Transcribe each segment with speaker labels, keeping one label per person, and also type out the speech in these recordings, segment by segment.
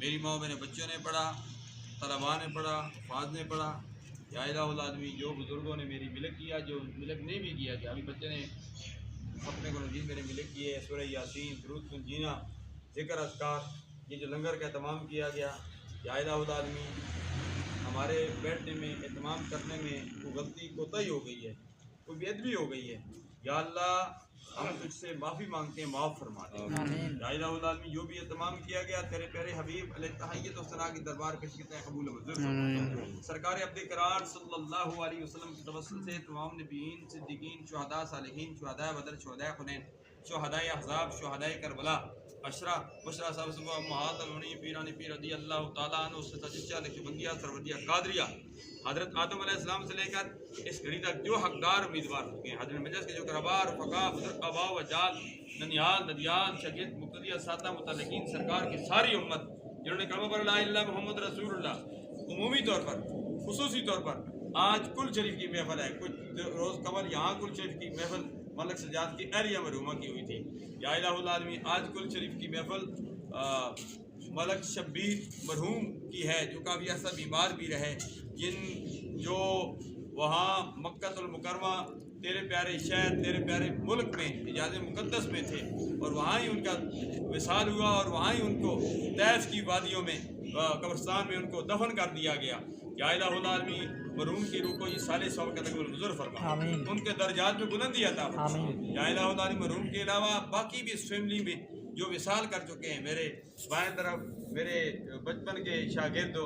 Speaker 1: میری ماں میرے بچوں نے پڑھا، طلباء نے پڑھا، حفاظ نے پڑھا، یا الہ العالمین جو بزرگوں نے میری ملک کیا، جو ملک نہیں بھی کیا کہ ابھی بچے نے اپنے کو نجیب میرے ملک کیے، سورہ یاسین، درود سنجینا، ذکر اذکار، یہ جو لنگر کا اہتمام کیا گیا، یا الہ العالمین ہمارے بیٹھنے میں اہتمام کرنے میں کوئی غلطی کوتاہی ہو گئی ہے، کوئی بے ادبی ہو گئی ہے، یا اللہ ہم تجھ سے معافی مانگتے ہیں، معاف فرما دے۔ یا الہ العالمین جو بھی اہتمام کیا گیا تیرے پیارے حبیب علیہ تحیت و ثنا کی دربار کے شکر قبول و منظور فرما۔ سرکار عبد کرار صلی اللہ علیہ وسلم کے توسل سے تمام نبیین، صدیقین، شہداء، صالحین، شہداء بدر، شہداء حنین، شہداء احزاب، شہداء کربلا، اشرا بشرا صاحب صبح محات المنی پیرانی پیر رضی اللہ تعالیٰ عنہ سے تجچہ نقشبندیہ سرودیہ قادریہ، حضرت آدم علیہ السلام سے لے کر اس گھڑی تک جو حقدار امیدوار ہو گئے، حضرت مجلس کے جو کربار فقہ بزرگ آبا و جال ننیال ددیال شگید مقتدیہ سادہ متعلقین سرکار کی ساری امت جنہوں نے کلمہ پر لا الہ الا اللہ محمد رسول اللہ، عمومی طور پر خصوصی طور پر آج کل شریف کی محفل ہے، کچھ روز قبل یہاں کل شریف کی محفل ملک سجاد کی اہلیہ مرحومہ کی ہوئی تھی، یا الہ العالمین آج کل شریف کی محفل ملک شبیر مرحوم کی ہے جو کافی عرصہ بیمار بھی رہے، جن جو وہاں مکہ المکرمہ تیرے پیارے شہر تیرے پیارے ملک میں اجاز مقدس میں تھے، اور وہاں ہی ان کا وصال ہوا، اور وہاں ہی ان کو طیف کی وادیوں میں قبرستان میں ان کو دفن کر دیا گیا۔ یا الہ العالمین مرحوم کی روح کو یہ سالے سو کا تقبل منظور فرما، ان کے درجات میں بلندی عطا فرما۔ یا الہ العالمین مرحوم کے علاوہ باقی بھی اس فیملی میں جو وصال کر چکے ہیں، میرے بائیں طرف میرے بچپن کے شاگرد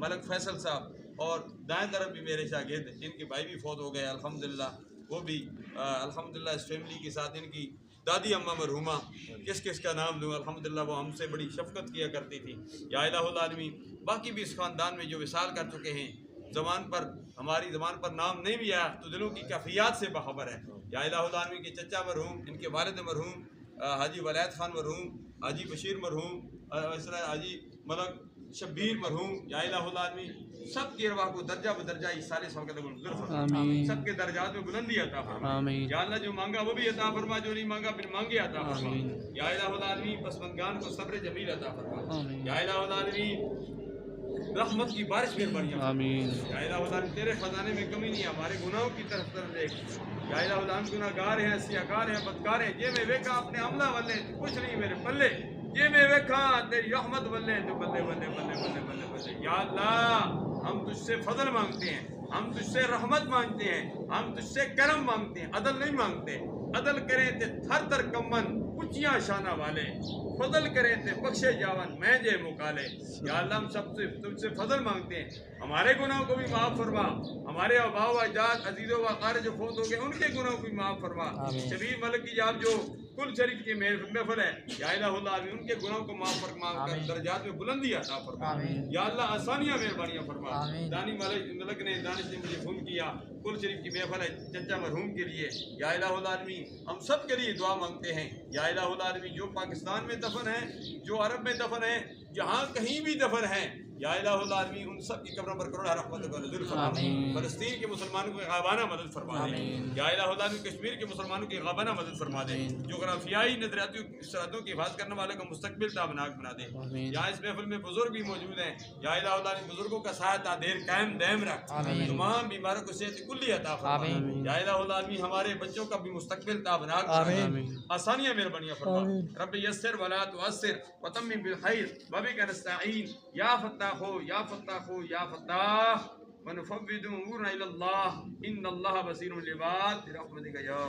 Speaker 1: ملک فیصل صاحب، اور دائیں طرف بھی میرے شاگرد جن کے بھائی بھی فوت ہو گئے الحمدللہ، وہ بھی الحمدللہ اس فیملی کے ساتھ ان کی دادی اماں مرحومہ، کس کس کا نام لوں، الحمدللہ وہ ہم سے بڑی شفقت کیا کرتی تھی۔ یا الہ العالمین باقی بھی اس خاندان میں جو وصال کر چکے ہیں، زبان پر ہماری زبان پر نام نہیں بھی آیا تو دلوں کی کیفیات سے باخبر ہے۔ یا الہ العالمین کے چچا مرحوم، ان کے والد مرحوم حاجی ولایت خان مرحوم، حاجی بشیر مرحوم، اس طرح حاجی ملک شبیر مرحوم، یا الہ العالمین سب کی ارواح کو درجہ بدرجہ سالے سو کا منظور فرما، سب کے درجات میں بلندی عطا فرما۔ یا اللہ جو مانگا وہ بھی عطا فرما، جو نہیں مانگا پھر مانگے عطا فرما۔ یا الہ العالمین پسماندگان کو صبر جمیل عطا فرما۔ یا الہ العالمین رحمت کی بارش میں بڑھیا آمین۔ یا الہ العالمین تیرے خزانے میں کمی نہیں ہے، ہمارے گناہوں کی طرف دیکھ۔ یا الہ العالمین گناہ گار ہیں، سیاکار ہیں، بدکار ہیں، یہ میں ویکا اپنے عملہ والے کچھ نہیں میرے پلے، یہ میں ویکھا تیری رحمت والے تو بلے بلے بلے بلے بلے بلے۔ یا اللہ ہم تجھ سے فضل مانگتے ہیں، ہم تجھ سے رحمت مانگتے ہیں، ہم تجھ سے کرم مانگتے ہیں، عدل نہیں مانگتے۔ عدل کریں تے تھر تر کمن اچیاں شانہ والے، فضل کریں تے بخشے جاون میں جے مکالے۔ یا اللہ ہم سب سے تجھ سے فضل مانگتے ہیں، ہمارے گناہوں کو بھی معاف فرما، ہمارے آباء و اجداد عزیزوں و اقارب جو فوت ہو گئے ان کے گناہوں کو بھی معاف فرما۔ شبیر ملک کی آپ جو کل شریف کی محفل ہے، یا الہ العالمین ان کے گناہوں کو معاف فرما کر درجات میں بلندی عطا فرما۔ یا اللہ آسانیاں مہربانیاں فرما۔ دانی ملک نے دانش نے مجھے فون کیا، کل شریف کی محفل ہے چچا مرحوم کے لیے، یا الہ العالمین ہم سب کے لیے دعا مانگتے ہیں۔ یا الہ العالمین جو پاکستان میں دفن ہیں، جو عرب میں دفن ہیں، جہاں کہیں بھی دفن ہیں، یا الہ العالمین ان سب کی قبروں پر کروڑ رحمت کا نزول فرما۔ فلسطین کے مسلمانوں کی غابانہ مدد فرما دے۔ یا الہ العالمین کشمیر کے مسلمانوں کی غابانہ مدد فرما دے۔ جغرافیائی نظریاتی سرحدوں کی حفاظت کرنے والے کا مستقبل تابناک بنا دے۔ یہاں اس محفل میں بزرگ بھی موجود ہیں، یا الہ العالمین بزرگوں کا سایہ تا دیر قائم دائم رکھ، تمام بیماروں کو صحت کلی عطا فرما۔ یا الہ العالمین ہمارے بچوں کا بھی مستقبل تابناک بنا دے، آسانیاں مہربانیاں فرما۔ رب یسر ولا تعسر وتمم بالخیر وبک نستعین، یا فتاح یا فتاح یا فتاح ونفوض امورنا الی اللہ ان اللہ بصیر بالعباد برحمتک یا